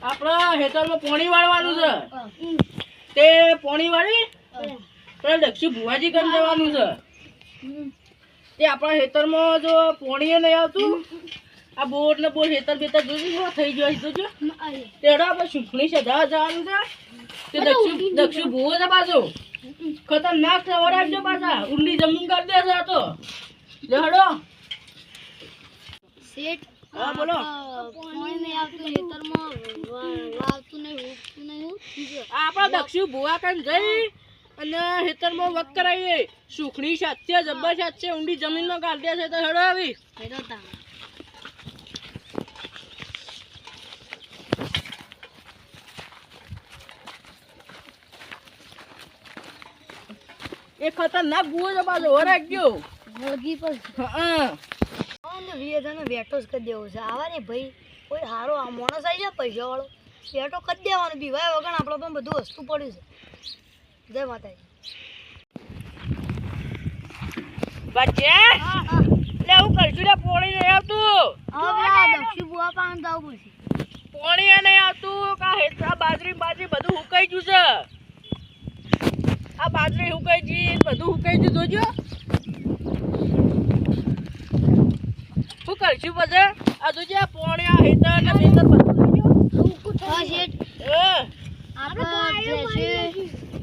આપણા હેતરમાં પોણી વાળવાનું છે તે પોણી વાળી પેલા દક્ષુ ભુવાજી કરી જવાનું છે તે આપણા હેતરમાં જો પોણી નહીં આવતું આ બોર ને બોર હેતર બેતર જોજો થઈ ગયો જોજો તેડા આપણે સુખણી સદા જવાનું છે તે દક્ષુ ભુવો છે પાછો ખતરનાક સવાર આપજો પાછા ઉલ્લી જમીન કરી દેશે આ તો લેડો શેઠ હા બોલો પોણી નહીં આવતું ખેતરમાં વાવતું નહીં ઉગતું નહીં આપણા દક્ષુ ભુવા કાન જઈ અને ખેતરમાં વક કરાવીએ સુખણી સાથે જબ્બર સાથે ઊંડી જમીનમાં ગાળ્યા છે તો હેડો આવી હેડો તા એ ખતરનાક ભૂવો છે પાછો વરાગ ગયો વળગી પર હા વિયજાને વેટો જ કરી દેવો છે આવા ને ભાઈ કોઈ હારો આ માણસ આવી જાય પૈસા વાળો વેટો કરી દેવાનો બીવાય વગર આપણે પણ બધું વસ્તુ પડ્યું છે જય માતાજી બચ્ચે લે હું કરશું લે પોણી નહીં આવતું હવે દક્ષિણ બુવા પાન જવું પડશે પોણી નહીં આવતું કા હેતરા બાજરી બધું હુકાઈ ગયું છે આ બાજરી હુકાઈ ગઈ બધું હુકાઈ ગયું જોજો શું કરશું પછી આ જોજે આ પોણી આ હેતર ને બેતર બધું લઈ ગયો હા શેઠ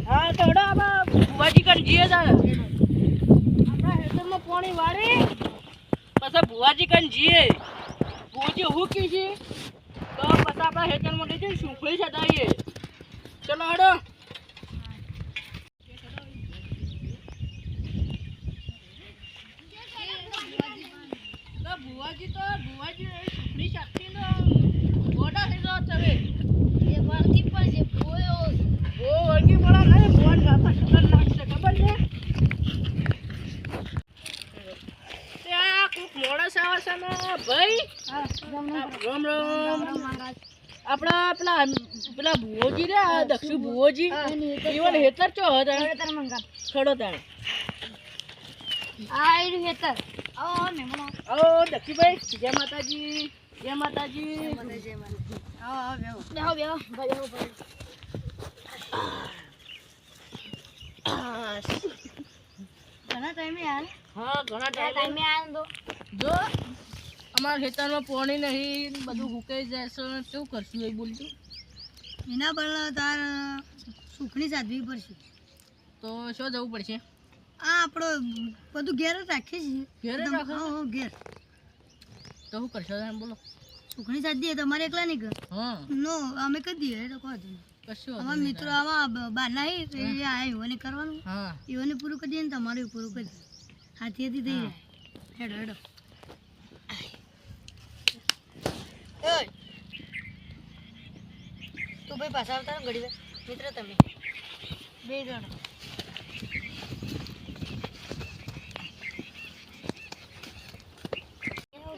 હા તો હેડો આમાં ભુવાજી કન જીએ તારે આપણા હેતરમાં પોણી વાળી પછી ભુવાજી કન જીએ ભુવાજી હુકી છે તો પછી આપણા હેતરમાં લઈ જઈ સુખડી સદાઈએ ચલો હેડો ભુવાજી સુખડી શક્તિ નો ગોડા થઈ ગયો તમે એ વળગી પણ છે બોયો ઓ વળગી પડે નહીં ભુવાન ગાતા ખતરનાક છે ખબર છે ત્યાં કોક મોડા સાવા છે ને ભાઈ રામ રામ આપણા પેલા ભુવોજી રે દક્ષુ ભુવોજી ઈવન હેતર ચો હતા મંગા છોડો તાણે આ ઈ હેતર ઓ મેમણો ઓ દક્ષુભાઈ જય માતાજી જય માતાજી હા બેહો બેહો બેહો ભાઈ ઘણા ટાઈમે યાર હા ઘણા ટાઈમે ટાઈમે આન દો જો અમારા ખેતરમાં પાણી નહીં બધું હુકાઈ જાય છે શું કરશું એ બોલતું એના પર તાર સુખણી સાધવી પડશે તો શું જવું પડશે આ આપણો બધું ઘેર જ રાખીએ છીએ ઘેર જ રાખો? હા ઘેર તો શું કરશો એમ બોલો સુખણી સાધીએ તમારે એકલા નહીં કર હા નો અમે કરી દઈએ તો કહો તમે કશું વાંધો અમારા નહીં. મિત્રો આમાં બહાર નહીં એ આ એવોને કરવાનું હા એવોને પૂરું કરી દઈએ ને તમારું પૂરું કરી દઈએ હાથી હાથી થઈ જાય હેડો હેડો તું ભાઈ પાછા આવતા ને ઘડી વાર મિત્ર તમે બે જણ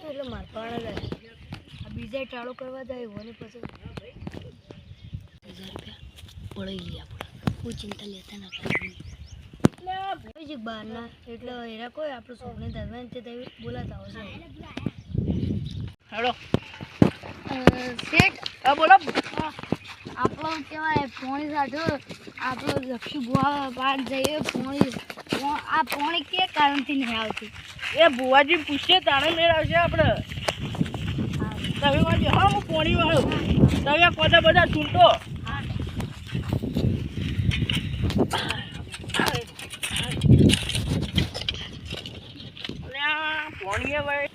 એટલે મારવાના જાય આ બીજા ટાળો કરવા જાય એવોને પછી 1000 રૂપિયા પડી ગયા આપણે કોઈ ચિંતા લેતા ના એટલે બહારના એટલે એરા કોઈ આપણું છોકરી ધર્મ તે બોલાતા હોય હેડો શેઠ હા બોલો આપણો કહેવાય પોણી સાઠો આપણો લક્ષી ભુવા બહાર જઈએ પોણી આ પોણી કે કારણથી નહીં આવતી એ ભુવાજી પૂછે તાણે મેળ આવશે આપણે તમે વાંચો હા હું પોણી વાળું તમે કોદા બધા છૂટો પોણીએ ભાઈ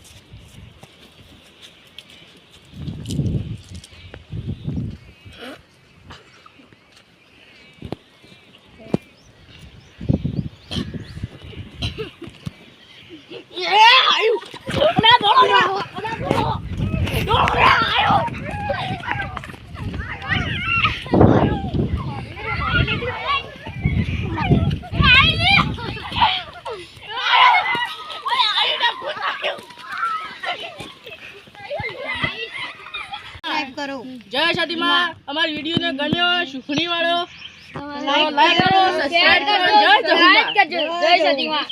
કરો જય સતીમાં અમારી વિડીયો ને ગમ્યો સુખણી વાળો લાઈક કરો સબસ્ક્રાઇબ કરો જય સતીમાં જય સતીમાં